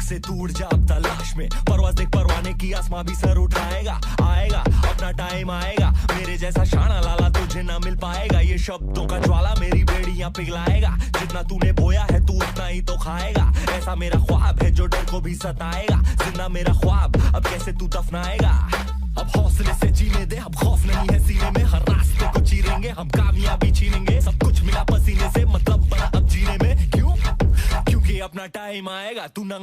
से तू उड़ जा अब तलाश में, परवाज़ देख परवाने की, आसमां भी सर उठाएगा। आएगा अपना टाइम आएगा, मेरे जैसा शाना लाला तुझे ना मिल पाएगा। ये शब्दों का ज्वाला मेरी बेड़ियां पिघलाएगा, जितना तूने बोया है तू उतना ही तो खाएगा। ऐसा मेरा ख्वाब है जो डर को भी सताएगा, जिंदा मेरा ख्वाब अब कैसे तू दफनाएगा। अब हौसले से जीने दे, अब खौफ नहीं है सीने में, हर रास्ते को चीरेंगे हम, कामयाबी छीनेंगे। सब कुछ मिला पसीने से, मतलब बड़ा अब जीने में। क्यों? क्योंकि अपना टाइम आएगा, तू नंगा